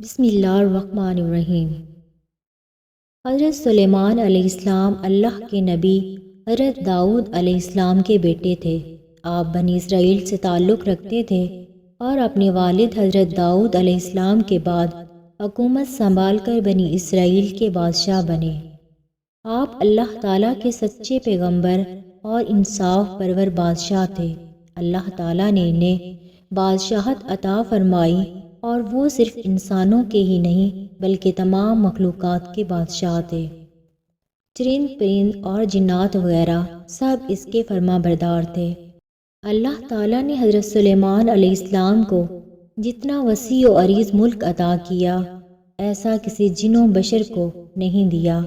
بسم اللہ الرحمن الرحیم۔ حضرت سلیمان علیہ السلام اللہ کے نبی حضرت داؤد علیہ السلام کے بیٹے تھے۔ آپ بنی اسرائیل سے تعلق رکھتے تھے اور اپنے والد حضرت داؤد علیہ السلام کے بعد حکومت سنبھال کر بنی اسرائیل کے بادشاہ بنے۔ آپ اللہ تعالیٰ کے سچے پیغمبر اور انصاف پرور بادشاہ تھے۔ اللہ تعالیٰ نے انہیں بادشاہت عطا فرمائی اور وہ صرف انسانوں کے ہی نہیں بلکہ تمام مخلوقات کے بادشاہ تھے۔ چرند پرند اور جنات وغیرہ سب اس کے فرما بردار تھے۔ اللہ تعالیٰ نے حضرت سلیمان علیہ السلام کو جتنا وسیع و عریض ملک عطا کیا ایسا کسی جن و بشر کو نہیں دیا۔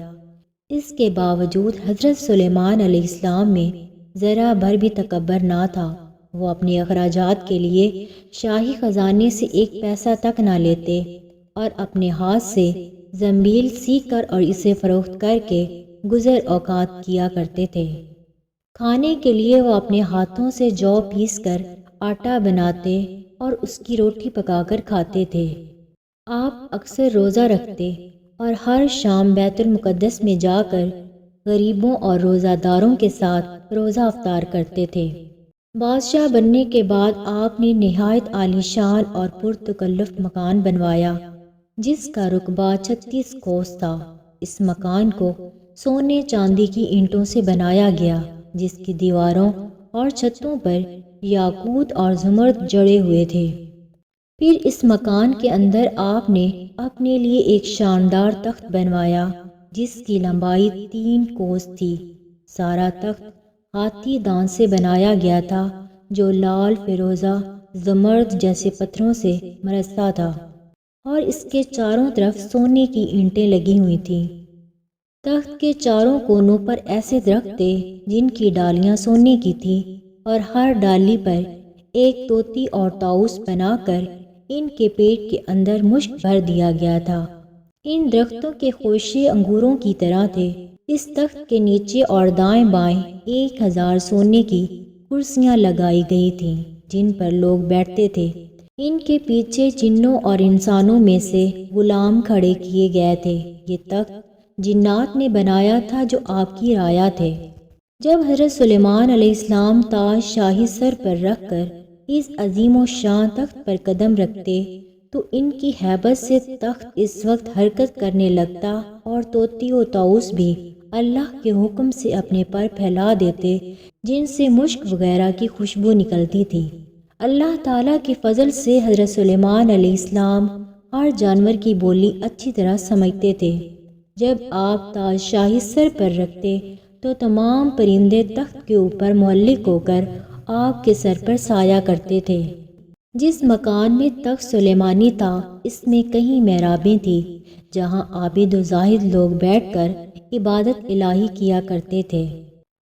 اس کے باوجود حضرت سلیمان علیہ السلام میں ذرا بھر بھی تکبر نہ تھا۔ وہ اپنے اخراجات کے لیے شاہی خزانے سے ایک پیسہ تک نہ لیتے اور اپنے ہاتھ سے زنبیل سی کر اور اسے فروخت کر کے گزر اوقات کیا کرتے تھے۔ کھانے کے لیے وہ اپنے ہاتھوں سے جو پیس کر آٹا بناتے اور اس کی روٹی پکا کر کھاتے تھے۔ آپ اکثر روزہ رکھتے اور ہر شام بیت المقدس میں جا کر غریبوں اور روزہ داروں کے ساتھ روزہ افطار کرتے تھے۔ بادشاہ بننے کے بعد آپ نے نہایت عالی شان اور پرتکلف مکان بنوایا جس کا رقبہ 36 کوس تھا۔ اس مکان کو سونے چاندی کی اینٹوں سے بنایا گیا جس کی دیواروں اور چھتوں پر یاقوت اور زمرد جڑے ہوئے تھے۔ پھر اس مکان کے اندر آپ نے اپنے لیے ایک شاندار تخت بنوایا جس کی لمبائی 3 کوس تھی۔ سارا تخت ہاتھی دانت سے بنایا گیا تھا جو لال فیروزہ زمرد جیسے پتھروں سے مرصع تھا اور اس کے چاروں طرف سونے کی اینٹیں لگی ہوئی تھیں۔ تخت کے چاروں کونوں پر ایسے درخت تھے جن کی ڈالیاں سونے کی تھیں اور ہر ڈالی پر ایک طوطی اور طاؤس بنا کر ان کے پیٹ کے اندر مشک بھر دیا گیا تھا۔ ان درختوں کے خوشے انگوروں کی طرح تھے۔ اس تخت کے نیچے اور دائیں بائیں 1000 سونے کی کرسیاں لگائی گئی تھیں جن پر لوگ بیٹھتے تھے۔ ان کے پیچھے جنوں اور انسانوں میں سے غلام کھڑے کیے گئے تھے۔ یہ تخت جنات نے بنایا تھا جو آپ کی رعایا تھے۔ جب حضرت سلیمان علیہ السلام تاج شاہی سر پر رکھ کر اس عظیم و شان تخت پر قدم رکھتے تو ان کی ہیبت سے تخت اس وقت حرکت کرنے لگتا اور طوطی و طاؤس بھی اللہ کے حکم سے اپنے پر پھیلا دیتے جن سے مشک وغیرہ کی خوشبو نکلتی تھی۔ اللہ تعالیٰ کے فضل سے حضرت سلیمان علیہ السلام ہر جانور کی بولی اچھی طرح سمجھتے تھے۔ جب آپ تاج شاہی سر پر رکھتے تو تمام پرندے تخت کے اوپر معلق ہو کر آپ کے سر پر سایہ کرتے تھے۔ جس مکان میں تخت سلیمانی تھا اس میں کئی محرابیں تھیں جہاں عابد و زاہد لوگ بیٹھ کر عبادت الہی کیا کرتے تھے۔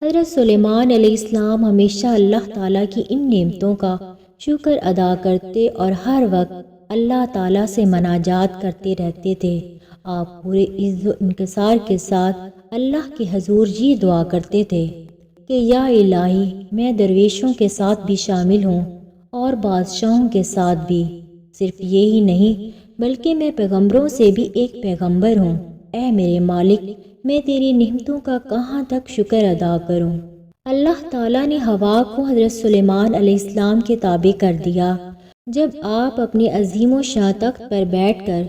حضرت سلیمان علیہ السلام ہمیشہ اللہ تعالیٰ کی ان نعمتوں کا شکر ادا کرتے اور ہر وقت اللہ تعالیٰ سے مناجات کرتے رہتے تھے۔ آپ پورے عز و انکسار کے ساتھ اللہ کے حضور یہ دعا کرتے تھے کہ یا الہی میں درویشوں کے ساتھ بھی شامل ہوں اور بادشاہوں کے ساتھ بھی۔ صرف یہی نہیں بلکہ میں پیغمبروں سے بھی ایک پیغمبر ہوں۔ اے میرے مالک میں تیری نعمتوں کا کہاں تک شکر ادا کروں۔ اللہ تعالیٰ نے ہوا کو حضرت سلیمان علیہ السلام کے تابع کر دیا۔ جب آپ اپنے عظیم و شان تخت پر بیٹھ کر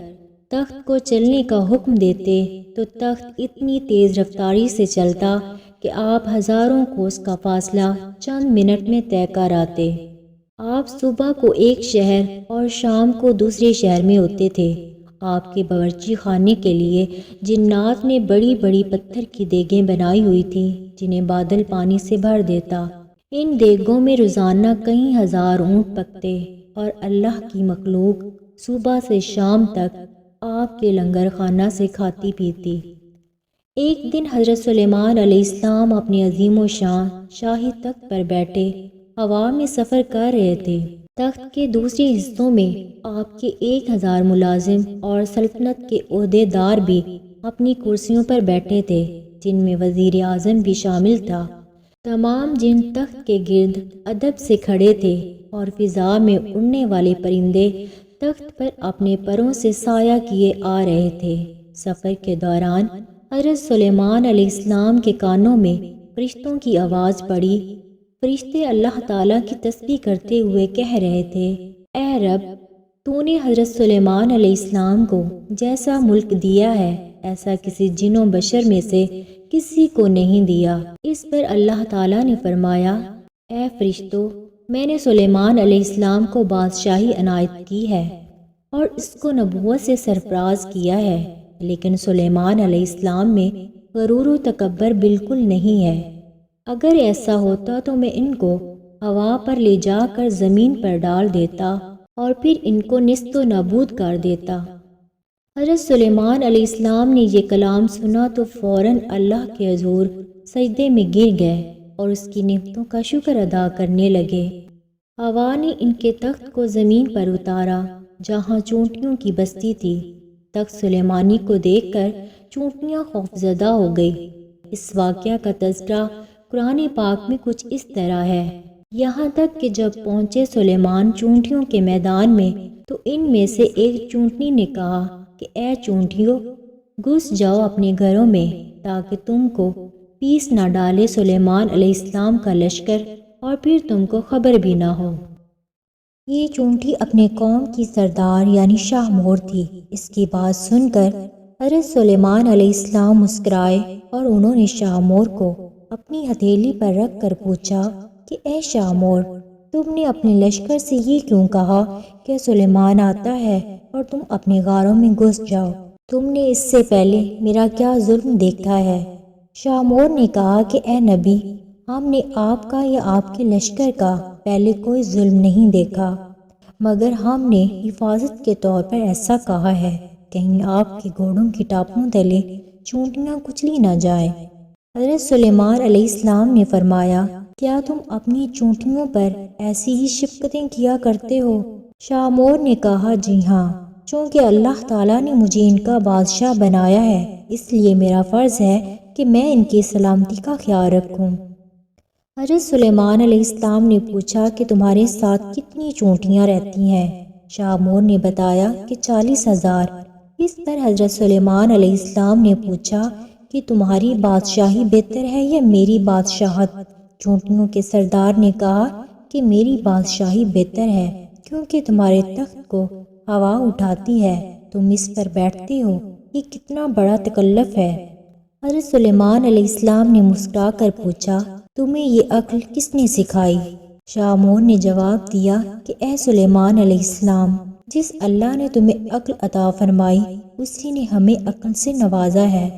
تخت کو چلنے کا حکم دیتے تو تخت اتنی تیز رفتاری سے چلتا کہ آپ ہزاروں کوس کا فاصلہ چند منٹ میں طے کر آتے۔ آپ صبح کو ایک شہر اور شام کو دوسرے شہر میں ہوتے تھے۔ آپ کے باورچی خانے کے لیے جنات نے بڑی بڑی پتھر کی دیگیں بنائی ہوئی تھیں جنہیں بادل پانی سے بھر دیتا۔ ان دیگوں میں روزانہ کئی ہزار اونٹ پکتے اور اللہ کی مخلوق صبح سے شام تک آپ کے لنگر خانہ سے کھاتی پیتی۔ ایک دن حضرت سلیمان علیہ السلام اپنے عظیم و شان شاہی تخت پر بیٹھے ہوا میں سفر کر رہے تھے۔ تخت کے دوسرے حصوں میں آپ کے 1000 ملازم اور سلطنت کے عہدے دار بھی اپنی کرسیوں پر بیٹھے تھے جن میں وزیر اعظم بھی شامل تھا۔ تمام جن تخت کے گرد ادب سے کھڑے تھے اور فضا میں اڑنے والے پرندے تخت پر اپنے پروں سے سایہ کیے آ رہے تھے۔ سفر کے دوران حضرت سلیمان علیہ السلام کے کانوں میں فرشتوں کی آواز پڑی۔ فرشتے اللہ تعالیٰ کی تسبیح کرتے ہوئے کہہ رہے تھے، اے رب، تو نے حضرت سلیمان علیہ السلام کو جیسا ملک دیا ہے ایسا کسی جن و بشر میں سے کسی کو نہیں دیا۔ اس پر اللہ تعالیٰ نے فرمایا، اے فرشتوں، میں نے سلیمان علیہ السلام کو بادشاہی عنایت کی ہے اور اس کو نبوت سے سرفراز کیا ہے، لیکن سلیمان علیہ السلام میں غرور و تکبر بالکل نہیں ہے۔ اگر ایسا ہوتا تو میں ان کو ہوا پر لے جا کر زمین پر ڈال دیتا اور پھر ان کو نیست و نابود کر دیتا۔ حضرت سلیمان علیہ السلام نے یہ کلام سنا تو فوراً اللہ کے حضور سجدے میں گر گئے اور اس کی نعمتوں کا شکر ادا کرنے لگے۔ ہوا نے ان کے تخت کو زمین پر اتارا جہاں چونٹیوں کی بستی تھی۔ تخت سلیمانی کو دیکھ کر چونٹیاں خوفزدہ ہو گئی۔ اس واقعہ کا تذکرہ قرآن پاک میں کچھ اس طرح ہے، یہاں تک کہ جب پہنچے سلیمان چونٹیوں کے میدان میں تو ان میں سے ایک چونٹنی نے کہا کہ اے چونٹیوں، گھس جاؤ اپنے گھروں میں تاکہ تم کو پیس نہ ڈالے سلیمان علیہ السلام کا لشکر اور پھر تم کو خبر بھی نہ ہو۔ یہ چونٹی اپنے قوم کی سردار یعنی شاہ مور تھی۔ اس کی بات سن کر حضرت سلیمان علیہ السلام مسکرائے اور انہوں نے شاہ مور کو اپنی ہتھیلی پر رکھ کر پوچھا کہ اے شاہ مور، تم نے اپنے لشکر سے یہ کیوں کہا کہ سلیمان آتا ہے اور تم اپنے غاروں میں گھس جاؤ؟ تم نے اس سے پہلے میرا کیا ظلم دیکھا ہے؟ شاہ مور نے کہا کہ اے نبی، ہم نے آپ کا یا آپ کے لشکر کا پہلے کوئی ظلم نہیں دیکھا، مگر ہم نے حفاظت کے طور پر ایسا کہا ہے، کہیں آپ کے گھوڑوں کی ٹاپوں تلے چونٹیاں کچلی نہ جائیں۔ حضرت سلیمان علیہ السلام نے فرمایا، کیا تم اپنی چونٹیوں پر ایسی ہی شفقتیں کیا کرتے ہو؟ شاہ مور نے کہا، جی ہاں، چونکہ اللہ تعالیٰ نے مجھے ان کا بادشاہ بنایا ہے، اس لیے میرا فرض ہے کہ میں ان کی سلامتی کا خیال رکھوں۔ حضرت سلیمان علیہ السلام نے پوچھا کہ تمہارے ساتھ کتنی چونٹیاں رہتی ہیں؟ شاہ مور نے بتایا کہ 40,000۔ اس پر حضرت سلیمان علیہ السلام نے پوچھا کہ تمہاری بادشاہی بہتر ہے یا میری بادشاہت؟ چونٹیوں کے سردار نے کہا کہ میری بادشاہی بہتر ہے، کیونکہ تمہارے تخت کو ہوا اٹھاتی ہے، تم اس پر بیٹھتے ہو، یہ کتنا بڑا تکلف ہے۔ حضرت سلیمان علیہ السلام نے مسکرا کر پوچھا، تمہیں یہ عقل کس نے سکھائی؟ شاہ مور نے جواب دیا کہ اے سلیمان علیہ السلام، جس اللہ نے تمہیں عقل عطا فرمائی اسی نے ہمیں عقل سے نوازا ہے۔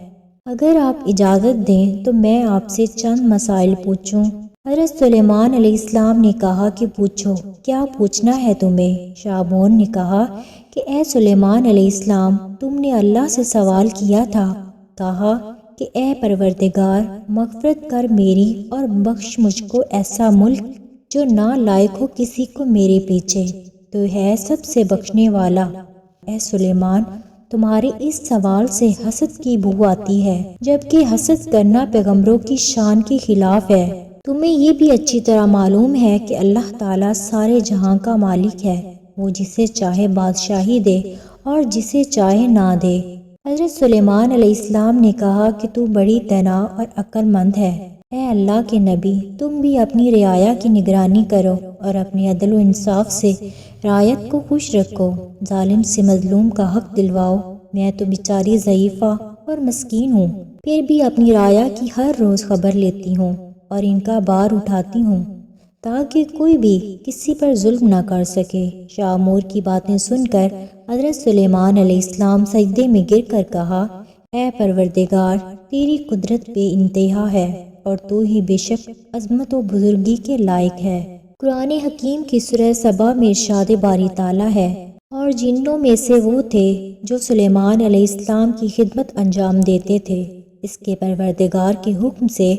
اگر آپ اجازت دیں تو میں آپ سے چند مسائل پوچھوں؟ حضرت سلیمان علیہ السلام نے کہا کہ پوچھو، کیا پوچھنا ہے تمہیں؟ شاہ مور نے کہا کہ اے سلیمان علیہ السلام، تم نے اللہ سے سوال کیا تھا، کہا کہ اے پروردگار، مغفرت کر میری اور بخش مجھ کو ایسا ملک جو نہ لائق ہو کسی کو میرے پیچھے، تو ہے سب سے بخشنے والا۔ اے سلیمان، تمہارے اس سوال سے حسد کی بو آتی ہے، جبکہ حسد کرنا پیغمبروں کی شان کے خلاف ہے۔ تمہیں یہ بھی اچھی طرح معلوم ہے کہ اللہ تعالیٰ سارے جہاں کا مالک ہے، وہ جسے چاہے بادشاہی دے اور جسے چاہے نہ دے۔ حضرت سلیمان علیہ السلام نے کہا کہ تو بڑی دانا اور عقل مند ہے۔ اے اللہ کے نبی، تم بھی اپنی رعایا کی نگرانی کرو اور اپنے عدل و انصاف سے رعایت کو خوش رکھو، ظالم سے مظلوم کا حق دلواؤ۔ میں تو بیچاری ضعیفہ اور مسکین ہوں، پھر بھی اپنی رعایا کی ہر روز خبر لیتی ہوں اور ان کا بار اٹھاتی ہوں تاکہ کوئی بھی کسی پر ظلم نہ کر سکے۔ شاہ مور کی باتیں سن کر حضرت سلیمان علیہ السلام سجدے میں گر کر کہا، اے پروردگار، تیری قدرت بے انتہا ہے اور تو ہی بے شک عظمت و بزرگی کے لائق ہے۔ قرآن حکیم کی سورہ سبا میں ارشاد باری تعالیٰ ہے، اور جنوں میں سے وہ تھے جو سلیمان علیہ السلام کی خدمت انجام دیتے تھے اس کے پروردگار کے حکم سے،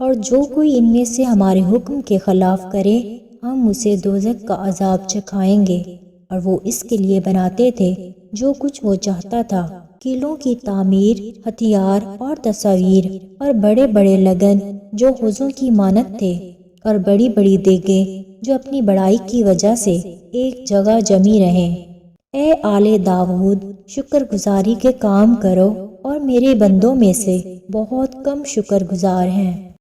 اور جو کوئی ان میں سے ہمارے حکم کے خلاف کرے ہم اسے دوزخ کا عذاب چکھائیں گے، اور وہ اس کے لیے بناتے تھے جو کچھ وہ چاہتا تھا، قلعوں کی تعمیر، ہتھیار اور تصاویر، اور بڑے بڑے لگن جو حوضوں کی مانند تھے، اور بڑی بڑی دیگیں جو اپنی بڑائی کی وجہ سے ایک جگہ جمی رہیں۔ اے آل داؤد، شکر گزاری کے کام کرو اور میرے بندوں میں سے بہت کم شکر گزار ہیں۔